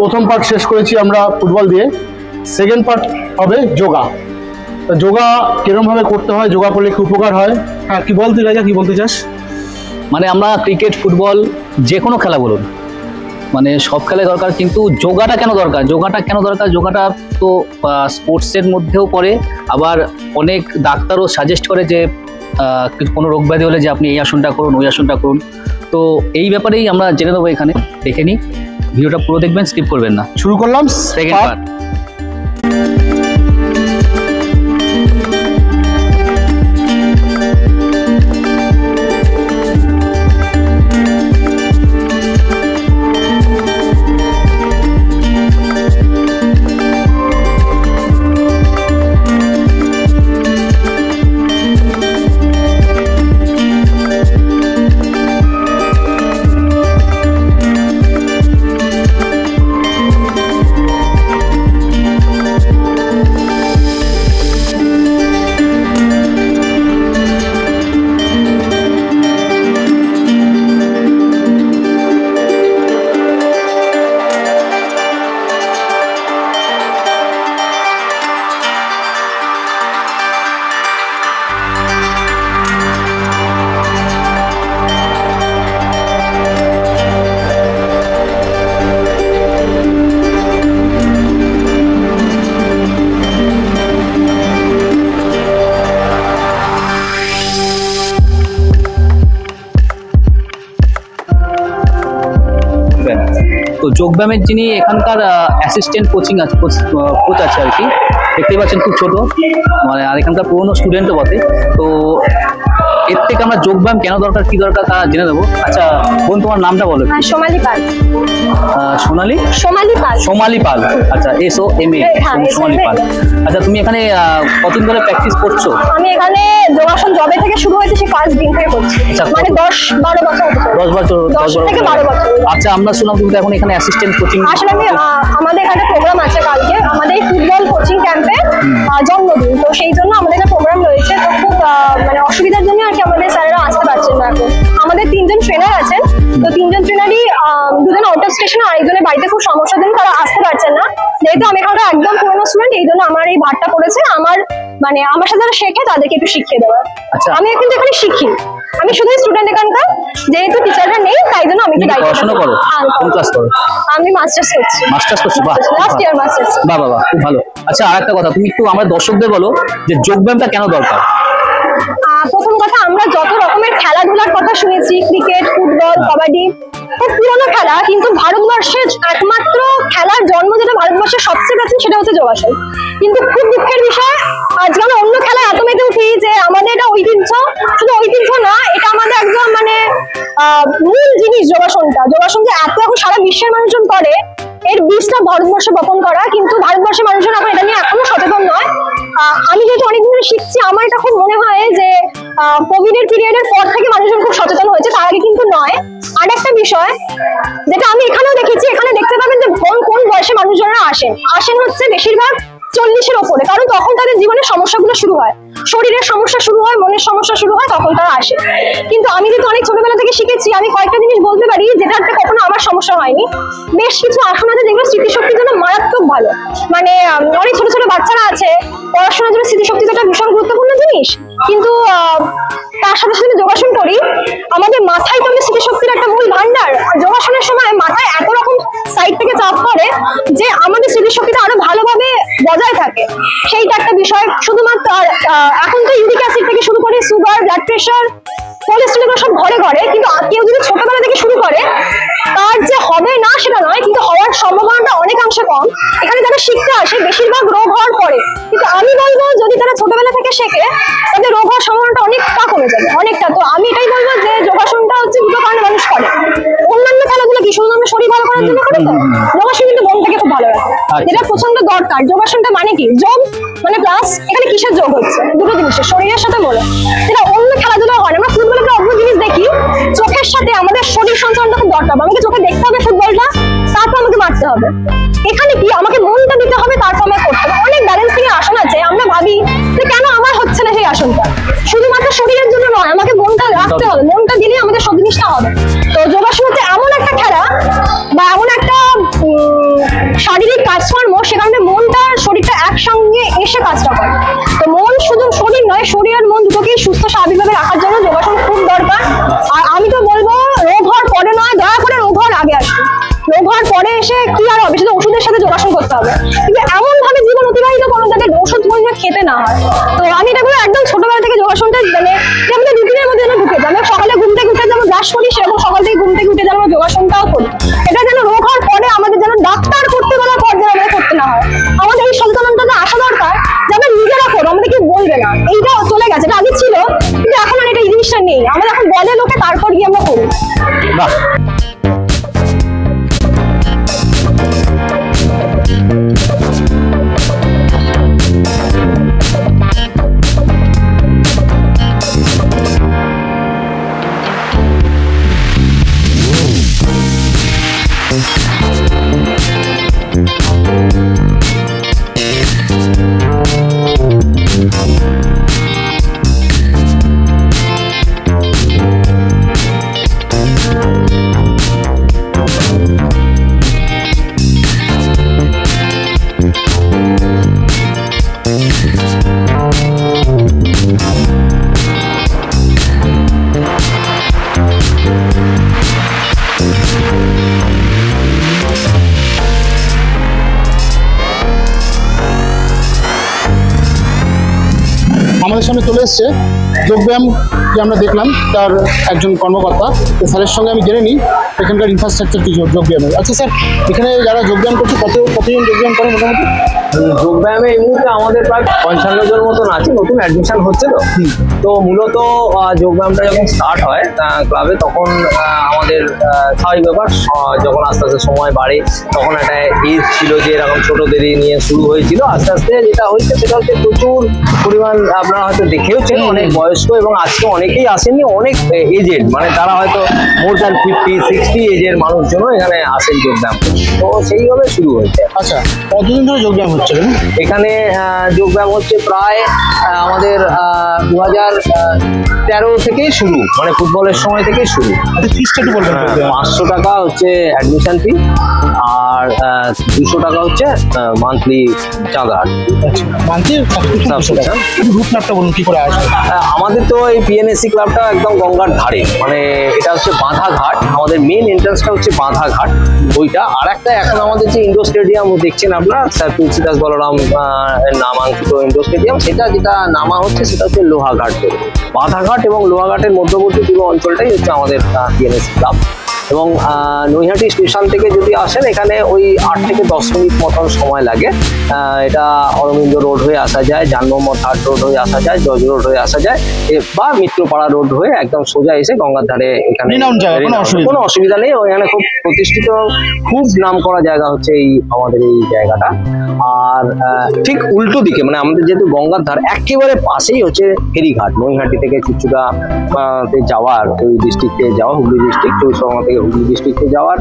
প্রথম পার্ট শেষ করেছি আমরা ফুটবল দিয়ে, সেকেন্ড পার্ট হবে যোগা। যোগা কিরমভাবে করতে হয়, যোগা করলে কি উপকার হয়? হ্যাঁ, কি বলতে রাজা, কি বলতে চাস? মানে আমরা ক্রিকেট, ফুটবল, যে কোনো খেলা বলুন, মানে সব খেলাই দরকার, কিন্তু যোগাটা কেন দরকার? যোগাটা তো স্পোর্টসের মধ্যেও পড়ে। আবার অনেক ডাক্তারও সাজেস্ট করে যে কোনো রোগ ব্যাধি হলে যে আপনি এই আসনটা করুন, ওই আসনটা করুন। তো এই ব্যাপারেই আমরা জেনে নেবো এখানে। দেখে নিই, ভিডিওটা পুরো দেখবেন, স্কিপ করবেন না। শুরু করলাম সেকেন্ড পার্ট। তো যোগব্যায়ামের যিনি এখানকার অ্যাসিস্ট্যান্ট কোচ আছে আর কি, দেখতেই পাচ্ছেন, খুব ছোট, মানে আর এখানকার পুরোনো স্টুডেন্টও বটে। তো এর থেকে আমরা যোগব্যায়াম কেন দরকার, কি দরকার তা জেনে দেবো। আচ্ছা বোন, তোমার নামটা বলো। সোমালি পাল। সোমালি পাল। আচ্ছা, SOMA, সোমালি পাল। আচ্ছা, তুমি এখানে কতদিন ধরে প্র্যাকটিস করছো? আমি এখানে যোগাসন জবে থেকে শুরু হয়েছে, সেই ফার্স্ট দিন থেকে করছি। মানে 10-12 বছর। 10 থেকে 12 বছর। আচ্ছা, আমরা শুনলাম তুমি এখন এখানে অ্যাসিস্ট্যান্ট কোচিং। আসলে আমি আমাদের এখানে প্রোগ্রাম আছে কালকে, আমাদের ফুটবল কোচিং ক্যাম্পে জন্মদিন, তো সেই জন্য আমাদের একটা প্রোগ্রাম রয়েছে। তো খুব মানে অসুবিধার জন্য আর কি আমাদের স্যারেরা আসতে পারছেন না এখন। আমাদের 3 জন ট্রেনার আছেন, তো 3 জন ট্রেনারই 2 জন আউট অফ স্টেশন, আর একজনের বাড়িতে খুব সমস্যার জন্য তারা আসতে পারছেন না। যেহেতু আমি এখানকার একদম পুরোনো স্টুডেন্ট, এই জন্য আমার এই ভারটা পড়েছে আমার সাথে যারা শেখে তাদেরকে একটু শিখিয়ে দেওয়ার। আচ্ছা, আমি কিন্তু এখানে শিখি, আমি শুধু স্টুডেন্ট এখানকার, যেহেতু টিচাররা নেই তাই জন্য আমি পড়াশোনা করো। কোন ক্লাস করো? আমি মাস্টার্স করছি। বাহ, লাস্ট ইয়ার মাস্টার্স। বাহ, খুব ভালো। আচ্ছা, আরেকটা কথা, তুমি একটু আমার দর্শকদের বলো যে যোগব্যায়ামটা কেন দরকার। প্রথম কথা, আমরা যত রকমের খেলাধুলার কথা শুনেছি, ক্রিকেট, ফুটবল, কাবাডি, খুব পুরোনো খেলা, কিন্তু ভারতবর্ষের একমাত্র খেলার জন্ম যেটা ভারতবর্ষের সবচেয়ে প্রাচীন, সেটা হচ্ছে যোগাসন। কিন্তু খুব দুঃখের বিষয়, আজকে আমরা অন্য খেলায় এত মেতে উঠি যে আমাদের এটা ঐতিহ্য, শুধু ঐতিহ্য না, এটা আমাদের একদম মানে মূল জিনিস। যোগাসন যে এত এখন সারা বিশ্বের মানুষজন করে, এর বীজটা ভারতবর্ষে বপন করা, কিন্তু ভারতবর্ষের মানুষজন এখন এটা নিয়ে এখনো সচেতন নয়। আমি যেহেতু অনেকদিন ধরে শিখছি, আমার এটা খুব মনে হয় যে কোভিডের পিরিয়ডের পর থেকে মানুষজন খুব সচেতন হয়েছে, তার আগে কিন্তু নয়। আর একটা বিষয় যেটা আমি এখানেও দেখেছি, এখানে দেখতে পাবেন যে কোন বয়সে মানুষজনরা আসেন হচ্ছে বেশিরভাগ 40-এর ওপরে, কারণ তখন তাদের জীবনের সমস্যাগুলো শুরু হয়, শরীরের সমস্যা শুরু হয়, মনের সমস্যা শুরু হয়, তখন তারা আসে। কিন্তু আমি যেহেতু অনেক ছোটবেলা থেকে শিখেছি, আমি কয়েকটা জিনিস বলতে পারি যেটাতে কখনো আমার সমস্যা হয়নি। বেশ কিছু আসন আছে যেগুলো স্মৃতিশক্তির জন্য মারাত্মক ভালো। মানে অনেক ছোট ছোট বাচ্চারা আছে, পড়াশোনার জন্য স্মৃতিশক্তি তো একটা ভীষণ গুরুত্বপূর্ণ জিনিস, কিন্তু তার সাথে সাথে যোগাসন করি, আমাদের মাথায় তো স্মৃতিশক্তির একটা মূল ভান্ডার। যোগাসনের সময় মাথায় এত রকম সাইড থেকে চাপ পড়ে যে আমাদের স্মৃতিশক্তিটা আরো ভালোভাবে বজায় থাকে, সেইটা একটা বিষয়। শুধুমাত্র এখন তো ইউরিক অ্যাসিড থেকে শুরু করে সুগার, ব্লাড প্রেশার, কোলেস্টেরল সব ঘরে ঘরে, কিন্তু কেউ যদি ছোটবেলা থেকে শুরু করে তার যে হবে না সেটা নয়, কিন্তু হওয়ার সম্ভাবনাটা অনেকাংশে কম। এখানে যারা শিখতে আসে বেশিরভাগ রোগ হওয়ার পরে, কিন্তু আমি বলবো যদি তারা ছোটবেলা থেকে শেখে তাদের রোগ হওয়ার সম্ভাবনাটা অনেকটা কমে যাবে, অনেকটা। তো আমি এটাই বলবো যে যোগাসনটা হচ্ছে দুটো কারণে মানুষ করে। অন্যান্য খেলাধুলা কি শুধু আমরা শরীর ভালো করার জন্য করি, তো যোগাসন কিন্তু মনটাকে খুব ভালো রাখে, যেটা প্রচন্ড দরকার। যোগাসনটা মানে কি, যোগ মানে প্লাস, এখানে কিসের যোগ হচ্ছে? দুটো জিনিসের, শরীরের সাথে মনে, যেটা অন্য খেলাধুলা হয়। আমরা ফুটবলে একটা অদ্ভুত জিনিস দেখি, চোখের সাথে আমাদের শরীর সঞ্চালনটা খুব দরকার। আমাকে চোখে দেখতে হবে ফুটবলটা, তারপর আমাকে মারতে হবে। এখানে কি, আমাকে মনটা দিতে হবে, তারপর আমাকে করতে হবে। অনেক ব্যালেন্সিং এর আসন আছে, আমরা ভাবি যে কেন আমার হচ্ছে না সেই আসনটা, শুধুমাত্র শরীরের জন্য নয়, আমাকে মনটা রাখতে হবে, মনটা দিলে আমাদের সব জিনিসটা হবে। তো যোগাসন হচ্ছে এমন একটা খেলা বা এমন একটা শারীরিক কাজকর্ম, সেখানে মনটা আর শরীরটা একসঙ্গে এসে কাজটা করে। তো মন শুধু শরীর নয়, শরীর আর মন দুটোকেই সুস্থ স্বাভাবিকভাবে রাখার জন্য যোগাসন খুব দরকার। আর আমি তো বলবো রোগ হওয়ার পরে নয়, দয়া করে রোগ হওয়ার আগে আসুন। রোগ হওয়ার পরে এসে কি আর হবে, সেটা ওষুধের সাথে যোগাসন করতে হবে, কিন্তু এমন ভাবে জীবন অতিবাহিত করুন যাতে ওষুধ খেতে না হয়। তো আমি এটা একদম ছোটবেলা থেকে যোগাসনটা মানে আমাদের রুটিনের মধ্যে যেন ঢুকে যায়। সকালে ঘুম থেকে উঠে যেমন ব্রাশ করি, সেরকম সকাল থেকে ঘুম থেকে উঠে যেন যোগাসনটাও করি। এটা যেন রোগ হওয়ার পরে আমাদের যেন ডাক্তার করতে বলার পর যেন আমাদের করতে না হয়। আমাদের এই সচেতনতা আসা দরকার যে আমরা নিজেরা করবো, আমাদের কেউ বলবে না। এইটা চলে গেছে, এটা আগে ছিল, কিন্তু এখন আর এটা এই জিনিসটা নেই। আমাদের এখন বলে লোকে, তারপর গিয়ে আমরা করি। বাহ, আমাদের সামনে চলে এসছে যোগব্যায়াম যে আমরা দেখলাম তার একজন কর্মকর্তা। স্যারের সঙ্গে আমি জেনে নিই এখানকার ইনফ্রাস্ট্রাকচার কি যোগব্যায়ামের। আচ্ছা স্যার, এখানে যারা যোগব্যায়াম করছে কতজন যোগব্যায়াম করে মোটামুটি? যোগব্যায়ামে এই মুহূর্তে আমাদের প্রায় 55 জন মতন আছে, নতুন অ্যাডমিশন হচ্ছে। তো মূলত যোগব্যায়ামটা যখন স্টার্ট হয় ক্লাবে, তখন আমাদের স্বাভাবিক ব্যাপার, যখন আস্তে আস্তে সময় বাড়ে, তখন একটা এজ ছিল যে এরকম ছোটদেরই নিয়ে শুরু হয়েছিল। আস্তে আস্তে যেটা হয়েছে সেটা হচ্ছে প্রচুর পরিমাণ, আপনারা হয়তো দেখেওছেন, অনেক বয়স্ক এবং আজকে অনেকেই আসেননি, অনেক এজেড, মানে তারা হয়তো মোর দ্যান 50-60 এজের মানুষজনও এখানে আসেন যোগব্যায়াম। তো সেইভাবে শুরু হয়েছে। আচ্ছা, কতদিন ধরে যোগব্যায়াম হচ্ছে এখানে? যোগব্যায়াম হচ্ছে প্রায় আমাদের 2013 থেকেই শুরু, মানে ফুটবলের সময় থেকেই শুরু। ফিসটা একটু বলবেন? 500 টাকা হচ্ছে অ্যাডমিশন ফি, আর 200 টাকা হচ্ছে মান্থলি চাঁদা। রুটম্যাপটা বলুন কি করে আসবে? আমাদের তো এই পিএনএসসি ক্লাবটা একদম গঙ্গার ধারে, মানে এটা হচ্ছে বাঁধাঘাট। আমাদের মেন এন্ট্রান্সটা হচ্ছে বাঁধাঘাট ওইটা। আর একটা এখন আমাদের যে ইন্ডোর স্টেডিয়াম দেখছেন আপনারা, স্যার তুলসীদাস বলরাম নামাঙ্কিত ইন্ডোর স্টেডিয়াম, সেটা যেটা নামা হচ্ছে সেটা হচ্ছে লোহাঘাট। বাঁধাঘাট এবং লোহাঘাটের মধ্যবর্তী পুরো অঞ্চলটাই হচ্ছে আমাদের পিএনএসসি ক্লাব। এবং নৈহাটি স্টেশন থেকে যদি আসেন, এখানে ওই 8 থেকে 10 মিনিট মতন সময় লাগে। এটা অরবিন্দ রোড হয়ে আসা যায়, জান মোহাম্মদ হাট রোড হয়ে আসা যায়, জজ রোড হয়ে আসা যায়, বা মিত্রপাড়া রোড হয়ে একদম সোজা এসে গঙ্গার ধারে এখানে কোনো অসুবিধা নেই। ওখানে খুব প্রতিষ্ঠিত, খুব নাম করা জায়গা হচ্ছে এই আমাদের এই জায়গাটা। আর ঠিক উল্টো দিকে, মানে আমাদের যেহেতু গঙ্গার ধার, একেবারে পাশেই হচ্ছে ফেরিঘাট। নৈহাটি থেকে চুচুড়া যাওয়ার, ওই ডিস্ট্রিক্টে যাওয়া, হুগলি ডিস্ট্রিক্ট, চৌষমা থেকে হুগলি ডিস্ট্রিক্টে যাওয়ার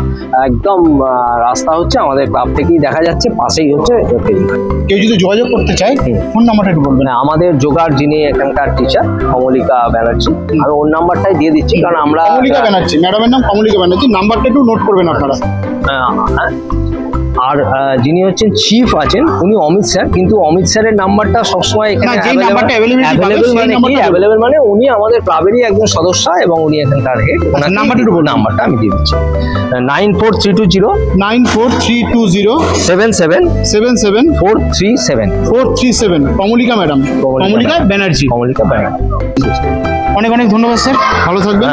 একদম রাস্তা হচ্ছে আমাদের ক্লাব থেকেই দেখা যাচ্ছে, পাশেই হচ্ছে ফেরিঘাট। কেউ যদি যোগাযোগ করতে চায়, ফোন নাম্বারটা একটু বলবেন? আমাদের যোগার যিনি এখানকার টিচার, কমলিকা ব্যানার্জি, আমি ওর নাম্বারটাই দিয়ে দিচ্ছি, কারণ আমরা কমলিকা ব্যানার্জি, ম্যাডামের নাম কমলিকা ব্যানার্জি, নাম্বারটা একটু নোট করবেন আপনারা। আর যিনি হচ্ছেন চিফ আছেন, উনি অমিত স্যার, কিন্তু অমিত স্যারের নাম্বারটা সবসময় এখানে অ্যাভেলেবেল, মানে উনি আমাদের ক্লাবেরই একজন সদস্য এবং উনি এখানকার হেড। নাম্বারটা আমি দিয়ে দিচ্ছি, 9432094320 77 কমলিকা ম্যাডাম, কমলিকা ব্যানার্জি। অনেক অনেক ধন্যবাদ স্যার, ভালো থাকবেন।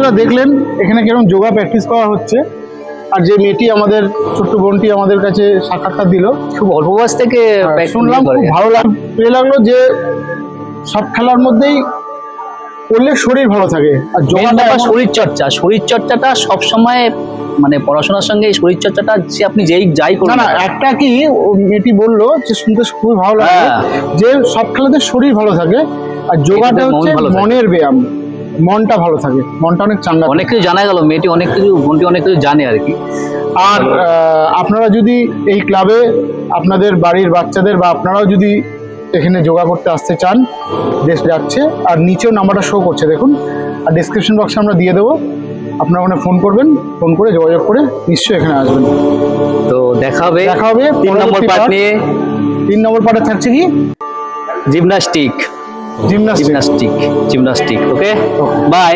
বন্ধুরা দেখলেন এখানে কিরকম যোগা প্র্যাকটিস করা হচ্ছে, আর যে মেয়েটি আমাদের ছোট্ট বোনটি আমাদের কাছে সাক্ষাৎকার দিল, খুব অল্প বয়স থেকে শুনলাম খুব ভালো লাগলো যে সব খেলার মধ্যেই করলে শরীর ভালো থাকে। আর যোগাটা শরীর চর্চাটা সবসময় মানে পড়াশোনার সঙ্গে এই শরীর চর্চাটা যে আপনি যাই করুন না একটা কি ও মেয়েটি বললো যে শুনতে খুবই ভালো লাগে যে সব খেলাতে শরীর ভালো থাকে, আর যোগাটা হচ্ছে মনের ব্যায়াম, মনটা ভালো থাকে, মনটা অনেক চাঙ্গা। অনেক কিছু জানা গেল, বোনটি অনেক কিছু জানে আর কি। আর আপনারা যদি এই ক্লাবে আপনাদের বাড়ির বাচ্চাদের বা আপনারাও যদি এখানে যোগা করতে আসতে চান, যাচ্ছে আর নিচেও নাম্বারটা শো করছে দেখুন, আর ডিসক্রিপশন বক্সে আমরা দিয়ে দেবো, আপনারা ওখানে ফোন করবেন, ফোন করে যোগাযোগ করে নিশ্চয়ই এখানে আসবেন। তো দেখা হবে 3 নম্বর পার্ট নিয়ে। 3 নম্বর পার্টে থাকছে কি জিমনাস্টিক। Okay, by.